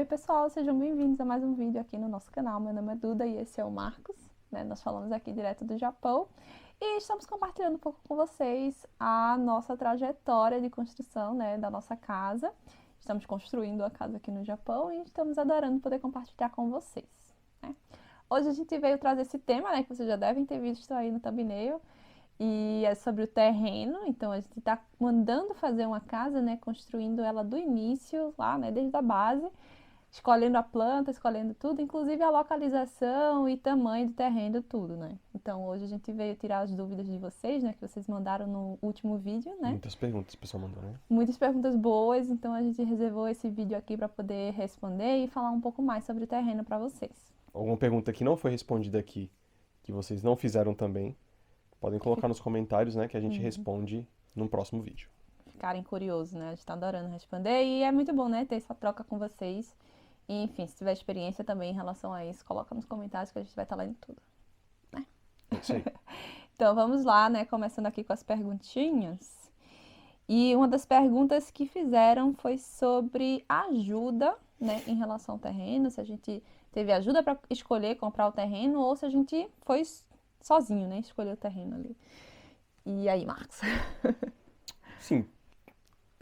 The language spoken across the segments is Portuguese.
Oi pessoal, sejam bem-vindos a mais um vídeo aqui no nosso canal. Meu nome é Duda e esse é o Marcos, né? Nós falamos aqui direto do Japão e estamos compartilhando um pouco com vocês a nossa trajetória de construção, né, da nossa casa. Estamos construindo a casa aqui no Japão e estamos adorando poder compartilhar com vocês, né? Hoje a gente veio trazer esse tema, né, que vocês já devem ter visto aí no thumbnail, e é sobre o terreno. Então a gente está mandando fazer uma casa, né, construindo ela do início, lá, né, desde a base, escolhendo a planta, escolhendo tudo, inclusive a localização e tamanho do terreno, tudo, né? Então hoje a gente veio tirar as dúvidas de vocês, né, que vocês mandaram no último vídeo, né? Muitas perguntas o pessoal mandou, né? Muitas perguntas boas, então a gente reservou esse vídeo aqui para poder responder e falar um pouco mais sobre o terreno para vocês. Alguma pergunta que não foi respondida aqui, que vocês não fizeram também, podem colocar nos comentários, né, que a gente responde no próximo vídeo. Ficarem curiosos, né? A gente tá adorando responder e é muito bom, né, ter essa troca com vocês. E, enfim, se tiver experiência também em relação a isso, coloca nos comentários que a gente vai estar lendo tudo, né? É isso aí. Então vamos lá, né? Começando aqui com as perguntinhas. E uma das perguntas que fizeram foi sobre ajuda, né, em relação ao terreno, se a gente teve ajuda para escolher comprar o terreno ou se a gente foi sozinho, né, escolher o terreno ali. E aí, Marcos? Sim,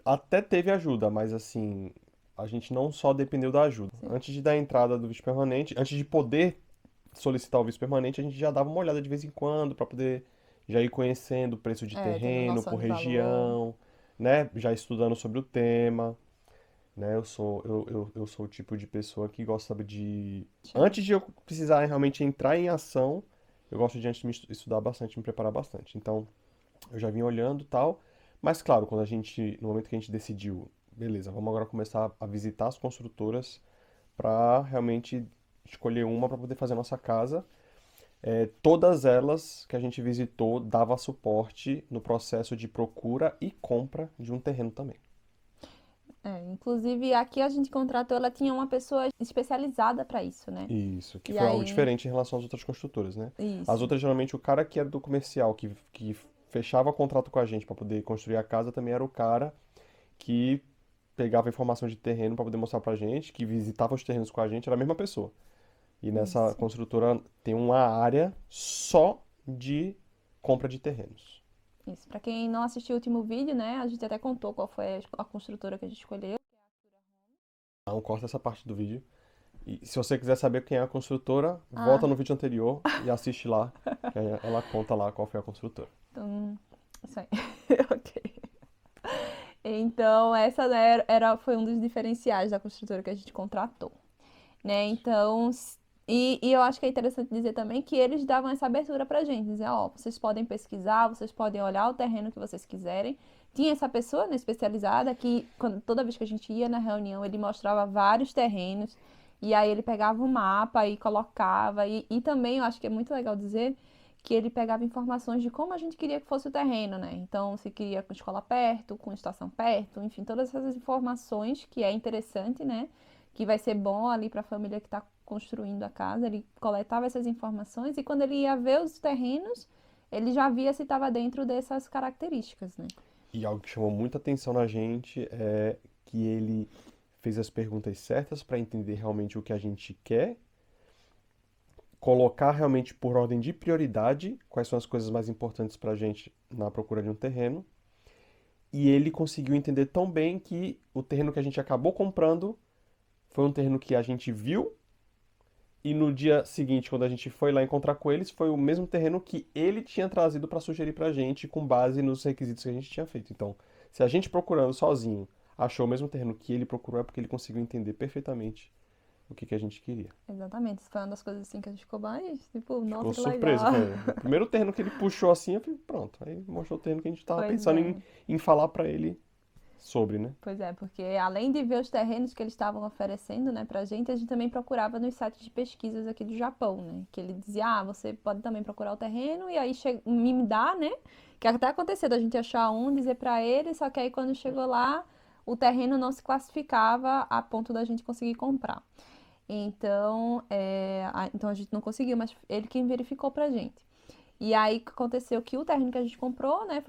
até teve ajuda, mas assim, a gente não só dependeu da ajuda. Sim. Antes de dar a entrada do visto permanente, antes de poder solicitar o visto permanente, a gente já dava uma olhada de vez em quando para poder já ir conhecendo o preço de Tendo terreno noção por de valor. região, né? Já estudando sobre o tema. Né? Eu sou o tipo de pessoa que gosta de. Sim. Antes de eu precisar realmente entrar em ação, eu gosto de antes de me estudar bastante, me preparar bastante. Então, eu já vim olhando e tal. Mas, claro, no momento que a gente decidiu, beleza, vamos agora começar a visitar as construtoras para realmente escolher uma para poder fazer a nossa casa. Todas elas que a gente visitou dava suporte no processo de procura e compra de um terreno também. Inclusive aqui a gente contratou, ela tinha uma pessoa especializada para isso, né? Isso, que E foi algo aí, diferente em relação às outras construtoras, né? As isso. outras, geralmente, o cara que era do comercial, que fechava contrato com a gente para poder construir a casa, também era o cara que pegava informação de terreno para poder mostrar pra gente, que visitava os terrenos com a gente, era a mesma pessoa. E nessa Isso. construtora tem uma área só de compra de terrenos. Isso. Para quem não assistiu o último vídeo, né? A gente até contou qual foi a construtora que a gente escolheu. Não corta essa parte do vídeo. E se você quiser saber quem é a construtora, volta Ah, no vídeo anterior e assiste lá, que aí ela conta lá qual foi a construtora. então, isso aí. Ok. Então, essa, né, foi um dos diferenciais da construtora que a gente contratou, né? Então, e eu acho que é interessante dizer também que eles davam essa abertura pra gente, dizer, ó, vocês podem pesquisar, vocês podem olhar o terreno que vocês quiserem. Tinha essa pessoa, né, especializada que toda vez que a gente ia na reunião, ele mostrava vários terrenos e aí ele pegava o mapa e colocava e também eu acho que é muito legal dizer que ele pegava informações de como a gente queria que fosse o terreno, né? Então, se queria com escola perto, com estação perto, enfim, todas essas informações que é interessante, né? Que vai ser bom ali para a família que está construindo a casa. Ele coletava essas informações e quando ele ia ver os terrenos, ele já via se estava dentro dessas características, né? E algo que chamou muita atenção na gente é que ele fez as perguntas certas para entender realmente o que a gente quer, colocar realmente por ordem de prioridade quais são as coisas mais importantes para a gente na procura de um terreno. E ele conseguiu entender tão bem que o terreno que a gente acabou comprando foi um terreno que a gente viu e no dia seguinte, quando a gente foi lá encontrar com eles, foi o mesmo terreno que ele tinha trazido para sugerir para a gente com base nos requisitos que a gente tinha feito. Então, se a gente procurando sozinho achou o mesmo terreno que ele procurou, é porque ele conseguiu entender perfeitamente o que a gente queria. Exatamente. Isso foi uma das coisas assim que a gente ficou mais, tipo, Ficou nossa, que surpreso. legal. Foi o primeiro terreno que ele puxou assim, eu falei, pronto. Aí mostrou o terreno que a gente estava Pois pensando é. em falar para ele sobre, né? Pois é, porque além de ver os terrenos que eles estavam oferecendo, né, pra gente, a gente também procurava nos sites de pesquisas aqui do Japão, né? Que ele dizia, ah, você pode também procurar o terreno e aí me dá, né? Que até aconteceu da gente achar um, dizer pra ele, só que aí quando chegou lá, o terreno não se classificava a ponto da gente conseguir comprar. Então, então a gente não conseguiu, mas ele quem verificou pra gente. E aí aconteceu que o terreno que a gente comprou, né,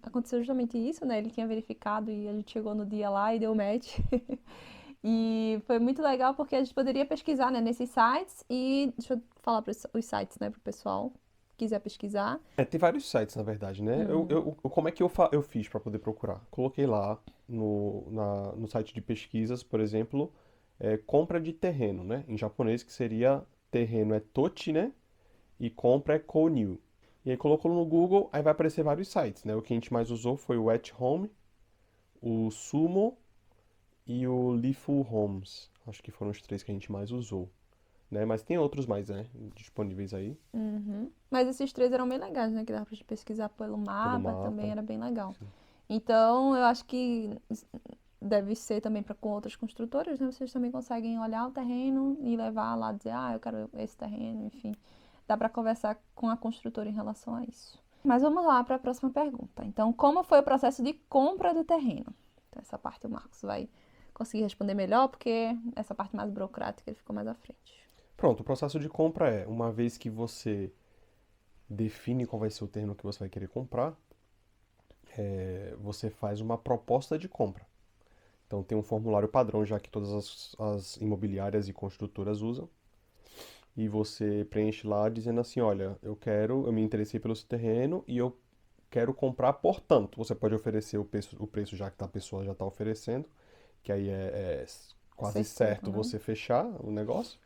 aconteceu justamente isso, né? Ele tinha verificado e a gente chegou no dia lá e deu match. E foi muito legal porque a gente poderia pesquisar, né, nesses sites e deixa eu falar para os sites, né, para o pessoal que quiser pesquisar. Tem vários sites, na verdade, né? Como é que eu fiz para poder procurar? Coloquei lá no site de pesquisas, por exemplo, compra de terreno, né? Em japonês, que seria terreno é tochi, né? E compra é konyu. E aí colocou no Google, aí vai aparecer vários sites, né? O que a gente mais usou foi o At Home, o Sumo e o Lifu Homes. Acho que foram os três que a gente mais usou, né? Mas tem outros mais, né? Disponíveis aí Uhum. Mas esses três eram bem legais, né, que dava pra gente pesquisar pelo pelo mapa, também mapa. era bem legal. Sim. Então, eu acho que deve ser também para com outras construtoras, né? Vocês também conseguem olhar o terreno e levar lá, dizer, ah, eu quero esse terreno, enfim. Dá para conversar com a construtora em relação a isso. Mas vamos lá para a próxima pergunta. Então, como foi o processo de compra do terreno? Então, essa parte o Marcos vai conseguir responder melhor, porque essa parte mais burocrática ele ficou mais à frente. Pronto, o processo de compra é, uma vez que você define qual vai ser o terreno que você vai querer comprar, você faz uma proposta de compra. Então tem um formulário padrão já que todas as imobiliárias e construtoras usam. E você preenche lá dizendo assim, olha, eu me interessei pelo seu terreno e eu quero comprar, portanto, você pode oferecer o preço já que a pessoa já está oferecendo, que aí é quase Certeiro, certo né? você fechar o negócio.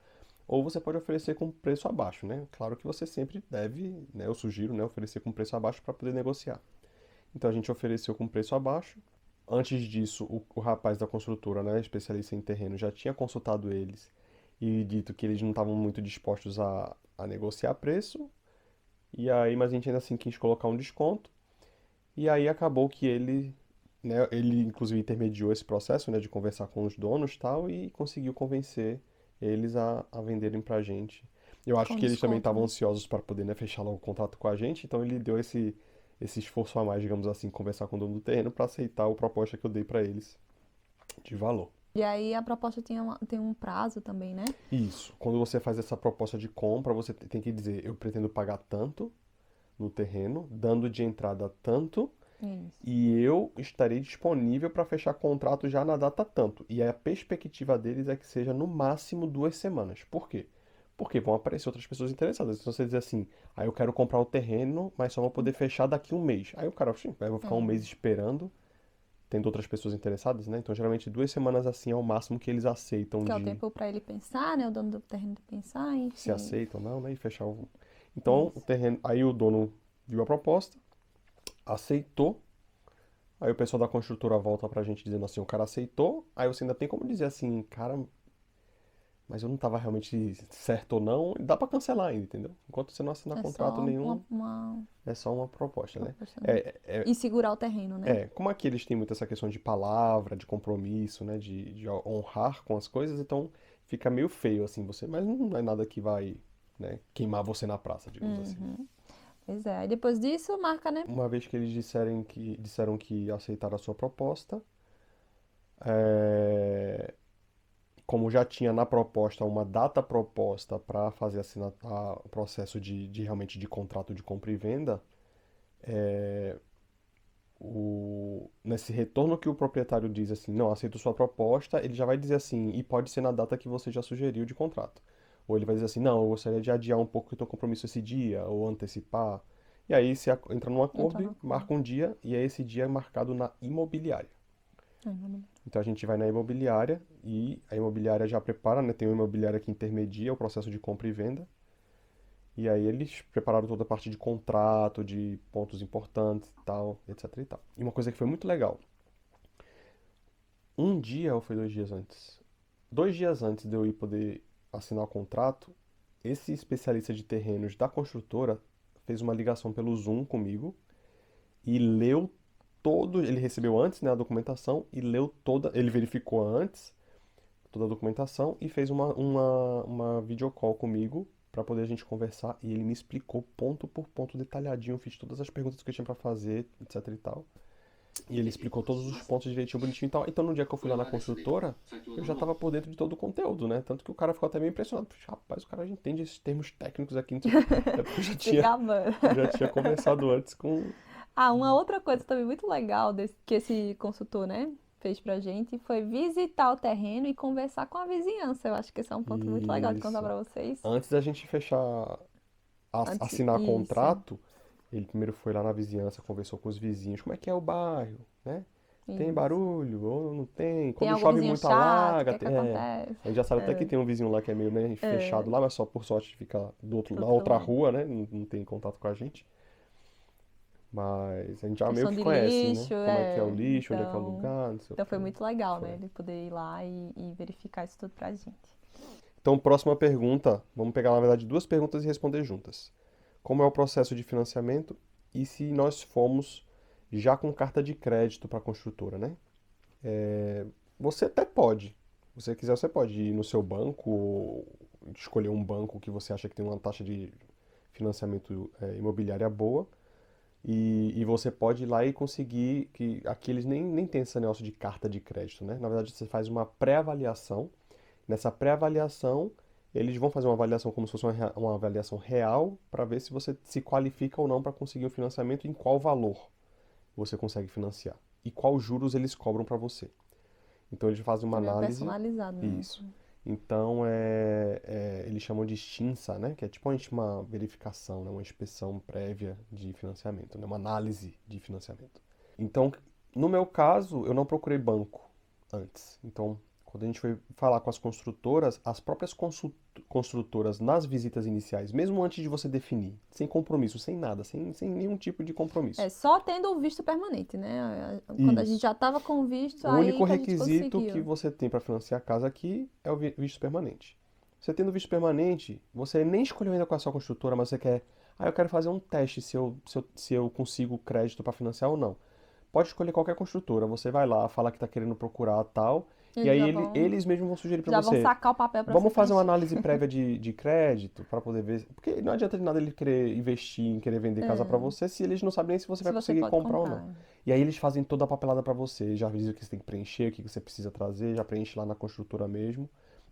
Ou você pode oferecer com preço abaixo, né? Claro que você sempre deve, né? Eu sugiro, né? Oferecer com preço abaixo para poder negociar. Então a gente ofereceu com preço abaixo. Antes disso, o rapaz da construtora, né? Especialista em terreno, já tinha consultado eles e dito que eles não estavam muito dispostos a negociar preço. E aí, mas a gente ainda assim quis colocar um desconto. E aí acabou que ele, né? Ele inclusive intermediou esse processo, né? De conversar com os donos e tal e conseguiu convencer eles a venderem pra gente. Eu acho Com que eles também desconto, estavam né? ansiosos para poder, né, fechar logo o contrato com a gente, então ele deu esse esforço a mais, digamos assim, conversar com o dono do terreno para aceitar a proposta que eu dei para eles de valor. E aí a proposta tem um prazo também, né? Isso. Quando você faz essa proposta de compra, você tem que dizer, eu pretendo pagar tanto no terreno, dando de entrada tanto, Isso. e eu estarei disponível para fechar contrato já na data tanto. E a perspectiva deles é que seja no máximo 2 semanas. Por quê? Porque vão aparecer outras pessoas interessadas. Então você diz assim, aí eu quero comprar o terreno, mas só vou poder fechar daqui um mês. Aí o cara, "Oxi, eu vou ficar um mês É. esperando, tendo outras pessoas interessadas, né? Então geralmente 2 semanas assim é o máximo que eles aceitam Que é o de tempo para ele pensar, né? O dono do terreno de pensar, se enfim. aceitam ou não, né? E fechar o. Então o Isso. terreno. Aí o dono viu a proposta, aceitou. Aí o pessoal da construtora volta pra gente dizendo assim, o cara aceitou, aí você ainda tem como dizer assim, cara, mas eu não tava realmente certo ou não, dá pra cancelar ainda, entendeu? Enquanto você não assinar É contrato só nenhum, uma é só uma proposta, né? proposta, né? É, é, E segurar o terreno, né? como aqui eles têm muito essa questão de palavra, de compromisso, né, de honrar com as coisas, então fica meio feio assim você, mas não é nada que vai, né, queimar você na praça, digamos assim. Uhum. Pois é. Aí depois disso, marca, né? Uma vez que eles disseram que aceitaram a sua proposta, é, como já tinha na proposta uma data proposta para fazer o processo de realmente de contrato de compra e venda, nesse retorno que o proprietário diz assim, não, aceito sua proposta, ele já vai dizer assim, e pode ser na data que você já sugeriu de contrato. Ou ele vai dizer assim, não, eu gostaria de adiar um pouco o teu compromisso esse dia, ou antecipar. E aí se entra num Entrar acordo, no e acordo. marca um dia, e é esse dia marcado na imobiliária. Ai, meu Deus. Então a gente vai na imobiliária e a imobiliária já prepara, né? Tem uma imobiliária que intermedia o processo de compra e venda. E aí eles prepararam toda a parte de contrato, de pontos importantes e tal, etc e tal. E uma coisa que foi muito legal. Um dia ou foi 2 dias antes? 2 dias antes de eu ir poder assinar o contrato, esse especialista de terrenos da construtora fez uma ligação pelo Zoom comigo e leu todo, ele recebeu antes, né, a documentação e leu toda, ele verificou antes toda a documentação e fez uma videocall comigo para poder a gente conversar e ele me explicou ponto por ponto detalhadinho, eu fiz todas as perguntas que eu tinha para fazer, etc e tal. E ele explicou todos os pontos direitinho, bonitinho e tal. Então no dia que eu fui lá na construtora, eu já tava por dentro de todo o conteúdo, né? Tanto que o cara ficou até meio impressionado. Puxa, rapaz, o cara já entende esses termos técnicos aqui, não sei o quê. É porque eu já Se tinha, gabando. já tinha conversado antes com. Ah, uma outra coisa também muito legal que esse consultor, né, fez pra gente foi visitar o terreno e conversar com a vizinhança. Eu acho que esse é um ponto muito legal de contar Isso. pra vocês. Antes da gente Antes, assinar isso, contrato, ele primeiro foi lá na vizinhança, conversou com os vizinhos, como é que é o bairro, né? Tem isso. barulho ou não tem? Tem Quando algum chove vizinho muito chato? O que alaga, é que é. acontece? A gente já sabe até que É, tem um vizinho lá que é meio, né, fechado é, lá, mas só por sorte fica do na outro outra lado. rua, né? Não tem contato com a gente. Mas a gente já meio Questão que de conhece, né? lixo, Como é que é o é. lixo, onde é que é o lugar, não sei o Então foi quê. muito legal, né? Foi. Ele poder ir lá e verificar isso tudo pra gente. Então, próxima pergunta. Vamos pegar, na verdade, duas perguntas e responder juntas. Como é o processo de financiamento e se nós fomos já com carta de crédito para a construtora, né? Você até pode. Se você quiser, você pode ir no seu banco ou escolher um banco que você acha que tem uma taxa de financiamento imobiliária boa. E você pode ir lá e conseguir, que aqui eles nem têm esse negócio de carta de crédito, né? Na verdade, você faz uma pré-avaliação. Nessa pré-avaliação, eles vão fazer uma avaliação como se fosse uma avaliação real para ver se você se qualifica ou não para conseguir o financiamento e em qual valor você consegue financiar e qual juros eles cobram para você. Então eles fazem uma É meio análise. personalizado, né? Isso. Então eles chamam de extinsa, né? Que é tipo uma verificação, né? Uma inspeção prévia de financiamento, né? Uma análise de financiamento. Então, no meu caso, eu não procurei banco antes. Então, quando a gente foi falar com as construtoras, as próprias construtoras nas visitas iniciais, mesmo antes de você definir, sem compromisso, sem nada, sem nenhum tipo de É compromisso. só tendo o visto permanente, né? Quando a gente Isso. já tava com o visto, O aí único que a gente requisito que conseguiu. você tem para financiar a casa aqui é o visto permanente. Você tendo visto permanente, você nem escolheu ainda qual é a sua construtora, mas você quer. Ah, eu quero fazer um teste se eu consigo crédito para financiar ou não. Pode escolher qualquer construtora. Você vai lá, fala que está querendo procurar tal, e Eles aí já vão, eles mesmos vão sugerir para já vão você. sacar o papel pra você Vamos fazer uma preencher. análise prévia de crédito para poder ver. Porque não adianta de nada ele querer investir em querer vender casa para É, você se eles não sabem nem se você se vai você conseguir pode comprar ou não. comprar. E aí eles fazem toda a papelada para você, já dizem o que você tem que preencher, o que você precisa trazer, já preenche lá na construtora mesmo.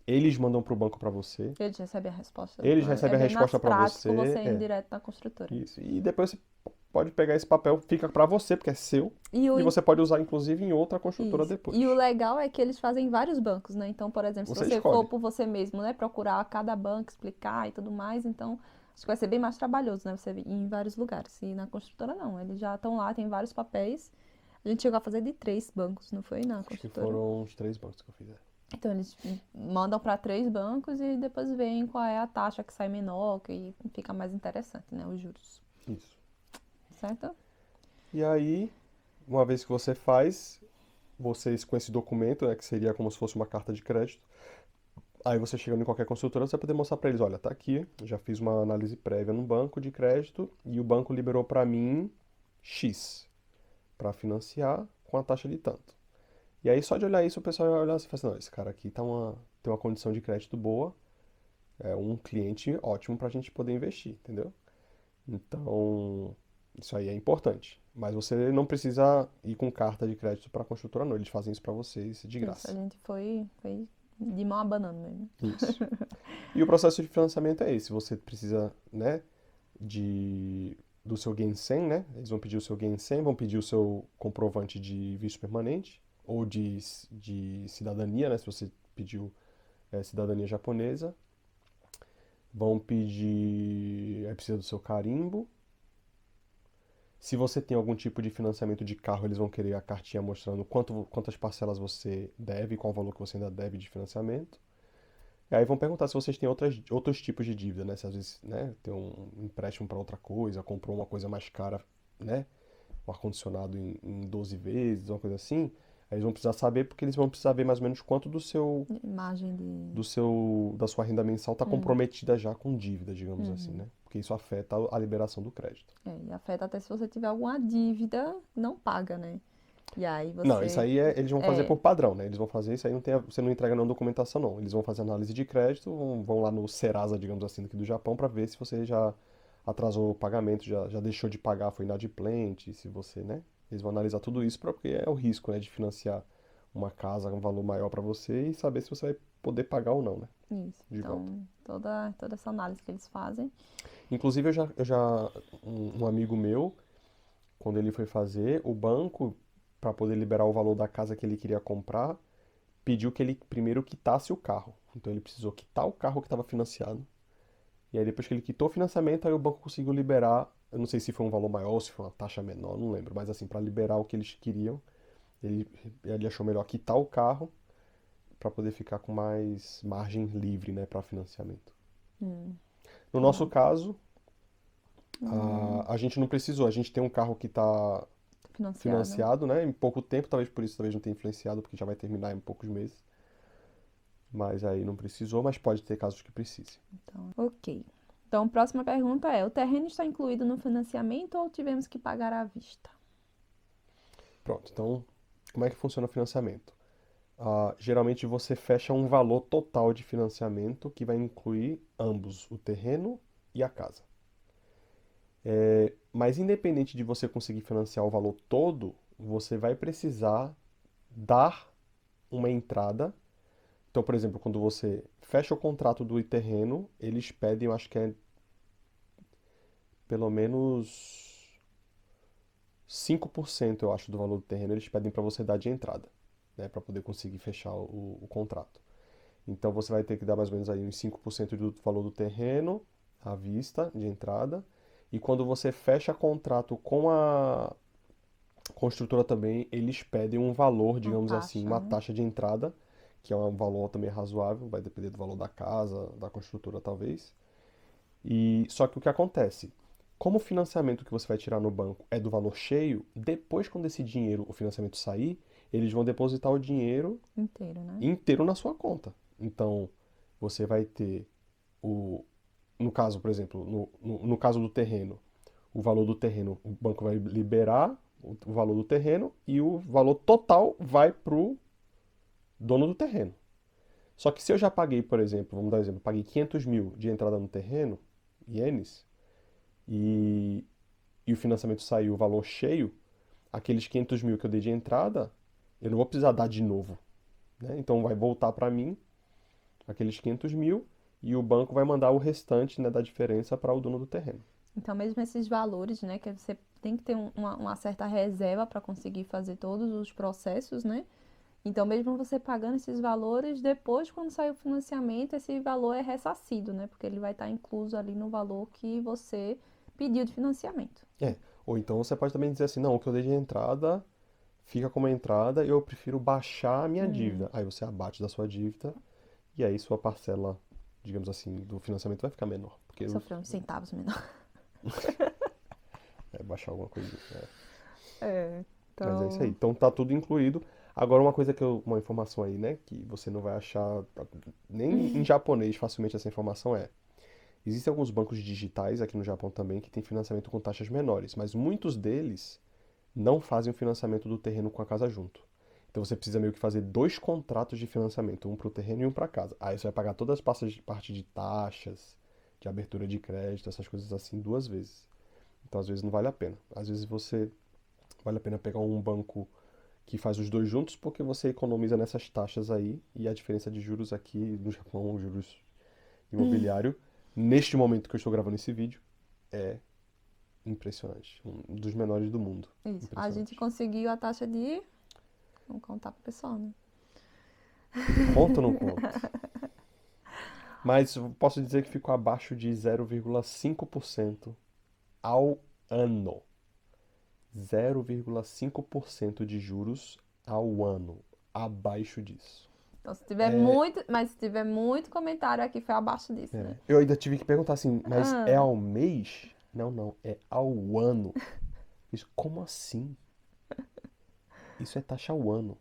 Eles mandam pro banco para você. Eles recebem a resposta. Eles É recebem a bem mais resposta para prático você. você indo É, direto na construtora. isso. E depois você pode pegar esse papel, fica para você, porque é seu, E o, e você pode usar inclusive em outra construtora isso. E o depois. legal é que eles fazem vários bancos, né? Então, por exemplo, se Você você for escolhe. por você mesmo, né, procurar cada banco, explicar e tudo mais, então acho que vai ser bem mais trabalhoso, né? Você ir em vários lugares. E na construtora não, eles já estão lá, tem vários papéis. A gente chegou a fazer de 3 bancos, não foi? Na Acho que construtora. foram os 3 bancos que eu fiz. Então, eles mandam para 3 bancos e depois veem qual é a taxa que sai menor, que fica mais interessante, né? Os juros. Isso. Certo? E aí, uma vez que você faz, vocês com esse documento, né, que seria como se fosse uma carta de crédito, aí você chegando em qualquer construtora, você vai poder mostrar para eles, olha, tá aqui, eu já fiz uma análise prévia no banco de crédito e o banco liberou para mim X para financiar com a taxa de tanto. E aí só de olhar isso, o pessoal vai olhar assim e fala assim, não, esse cara aqui tem uma condição de crédito boa, é um cliente ótimo para a gente poder investir, entendeu? Então, isso aí é importante. Mas você não precisa ir com carta de crédito para a construtora, não. Eles fazem isso para vocês de Isso, a graça. gente foi de mão abanando mesmo. Isso. E o processo de financiamento é esse. Você precisa, né, do seu Gensen, né? Eles vão pedir o seu Gensen, vão pedir o seu comprovante de visto permanente ou de cidadania, né? Se você pediu cidadania japonesa. Vão pedir. Aí precisa do seu carimbo. Se você tem algum tipo de financiamento de carro, eles vão querer a cartinha mostrando quantas parcelas você deve, qual o valor que você ainda deve de financiamento. E aí vão perguntar se vocês têm outros tipos de dívida, né? Se às vezes, né, tem um empréstimo para outra coisa, comprou uma coisa mais cara, né? Um ar-condicionado em 12 vezes, uma coisa assim. Aí eles vão precisar saber, porque eles vão precisar ver mais ou menos quanto Imagem de. da sua renda mensal está Hum, comprometida já com dívida, digamos assim, uhum. né? Porque isso afeta a liberação do crédito. É, e afeta até se você tiver alguma dívida não paga, né? E aí Não, isso você. aí eles vão fazer É, por padrão, né? Eles vão fazer isso aí, você não entrega nenhuma documentação, não. Eles vão fazer análise de crédito, vão lá no Serasa, digamos assim, aqui do Japão, para ver se você já atrasou o pagamento, já deixou de pagar, foi inadimplente, se você, né? Eles vão analisar tudo isso porque é o risco, né, de financiar uma casa, um valor maior para você e saber se você vai poder pagar ou não, né? isso. De volta. Então, toda essa análise que eles fazem. Inclusive, um amigo meu, quando ele foi fazer, o banco para poder liberar o valor da casa que ele queria comprar, pediu que ele primeiro quitasse o carro. Então ele precisou quitar o carro que estava financiado. E aí depois que ele quitou o financiamento, aí o banco conseguiu liberar, eu não sei se foi um valor maior ou se foi uma taxa menor, não lembro, mas assim, para liberar o que eles queriam, ele, ele achou melhor quitar o carro para poder ficar com mais margem livre, né, para financiamento. Hum, No nosso tá. caso, Hum, a gente não precisou, a gente tem um carro que está financiado. financiado, né, em pouco tempo, talvez por isso talvez não tenha influenciado, porque já vai terminar em poucos meses. Mas aí não precisou, mas pode ter casos que precise. Então, ok. Então, próxima pergunta é: o terreno está incluído no financiamento ou tivemos que pagar à vista? Pronto, então como é que funciona o financiamento? Geralmente você fecha um valor total de financiamento que vai incluir ambos, o terreno e a casa. Mas independente de você conseguir financiar o valor todo, você vai precisar dar uma entrada. Então, por exemplo, quando você fecha o contrato do terreno, eles pedem, eu acho que é pelo menos 5%, eu acho, do valor do terreno, eles pedem para você dar de entrada, né, para poder conseguir fechar o contrato. Então você vai ter que dar mais ou menos aí uns 5% do valor do terreno à vista de entrada. E quando você fecha contrato com a construtora também, eles pedem um valor, Uma digamos assim, taxa, uma né? taxa de entrada, que é um valor também razoável, vai depender do valor da casa, da construtora talvez. E só que o que acontece? Como o financiamento que você vai tirar no banco é do valor cheio, depois quando esse dinheiro, o financiamento sair, eles vão depositar o dinheiro Inteiro, né? inteiro na sua conta. Então, você vai ter o, no caso, por exemplo, no caso do terreno, o valor do terreno, o banco vai liberar o valor do terreno e o valor total vai para o dono do terreno. Só que se eu já paguei, por exemplo, vamos dar um exemplo, paguei 500 mil de entrada no terreno, ienes, e, e o financiamento saiu o valor cheio, aqueles 500 mil que eu dei de entrada, eu não vou precisar dar de novo, né? Então vai voltar para mim aqueles 500 mil e o banco vai mandar o restante, né, da diferença para o dono do terreno. Então, mesmo esses valores, né, que você tem que ter uma certa reserva para conseguir fazer todos os processos, né? Então, mesmo você pagando esses valores, depois, quando sair o financiamento, esse valor é ressarcido, né? Porque ele vai estar incluso ali no valor que você pediu de financiamento. É, ou então você pode também dizer assim, não, o que eu dei de entrada fica como entrada, eu prefiro baixar a minha Hum, dívida. Aí você abate da sua dívida e aí sua parcela, digamos assim, do financiamento vai ficar menor, porque sofreu uns centavos menor. é baixar alguma coisa. É, Mas é isso aí. então. Então tá tudo incluído. Agora uma coisa uma informação aí, né, que você não vai achar nem em japonês facilmente essa informação é. Existem alguns bancos digitais aqui no Japão também que têm financiamento com taxas menores, mas muitos deles não fazem o financiamento do terreno com a casa junto. Então você precisa meio que fazer dois contratos de financiamento, um para o terreno e um para a casa. Aí você vai pagar todas as partes de taxas, de abertura de crédito, essas coisas assim, duas vezes. Então às vezes não vale a pena. Às vezes vale a pena pegar um banco que faz os dois juntos, porque você economiza nessas taxas aí e a diferença de juros aqui no Japão, juros imobiliário, neste momento que eu estou gravando esse vídeo, é impressionante. Um dos menores do mundo. Isso. A gente Impressionante. conseguiu a taxa de. Vamos contar pro pessoal, né? Conto ou não conto? Mas eu posso dizer que ficou abaixo de 0,5% ao ano. 0,5% de juros ao ano. Abaixo disso. Então, se tiver muito. Mas se tiver muito comentário aqui, foi abaixo disso, né? Eu ainda tive que perguntar assim, mas é Ah, ao mês? Não, não, é ao ano. Isso, como assim? Isso é taxa ao ano.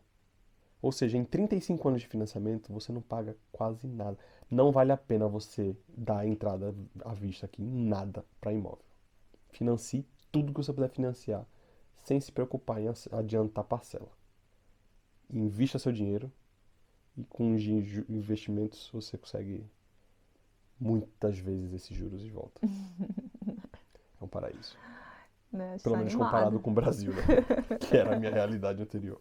Ou seja, em 35 anos de financiamento, você não paga quase nada. Não vale a pena você dar a entrada à vista aqui em nada para imóvel. Financie tudo que você puder financiar, sem se preocupar em adiantar parcela. Invista seu dinheiro e com os investimentos você consegue muitas vezes esses juros de volta. É um paraíso. né? A gente Pelo tá menos comparado animado. com o Brasil, né? Que era a minha realidade anterior.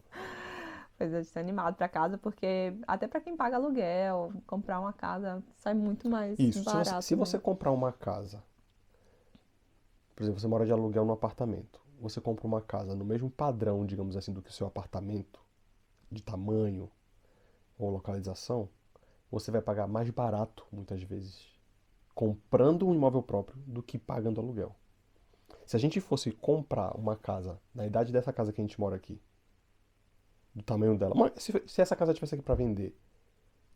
Pois é, a gente tá animado pra casa, porque até pra quem paga aluguel, comprar uma casa sai muito mais Isso, se barato, você né? comprar uma casa, por exemplo, você mora de aluguel num apartamento. você compra uma casa no mesmo padrão, digamos assim, do que o seu apartamento, de tamanho ou localização, você vai pagar mais barato, muitas vezes, comprando um imóvel próprio do que pagando aluguel. Se a gente fosse comprar uma casa, na idade dessa casa que a gente mora aqui, do tamanho dela, se essa casa tivesse aqui para vender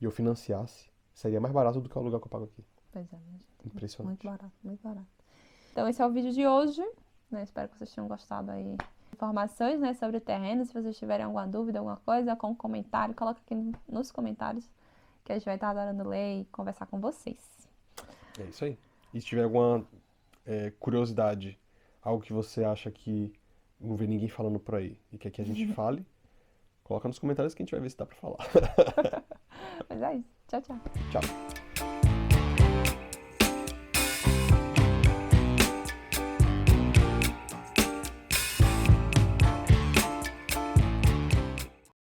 e eu financiasse, seria mais barato do que o aluguel que eu pago aqui. Pois é, minha gente. Muito Impressionante. barato, muito barato. Então, esse é o vídeo de hoje, né? Espero que vocês tenham gostado aí. Informações, né, sobre o terreno. Se vocês tiverem alguma dúvida, alguma coisa, com um comentário, coloca aqui nos comentários que a gente vai estar adorando ler e conversar com vocês. É isso aí. E se tiver alguma curiosidade, algo que você acha que não vê ninguém falando por aí e quer que a gente fale, coloca nos comentários que a gente vai ver se dá pra falar. Mas é isso. Tchau, tchau. Tchau.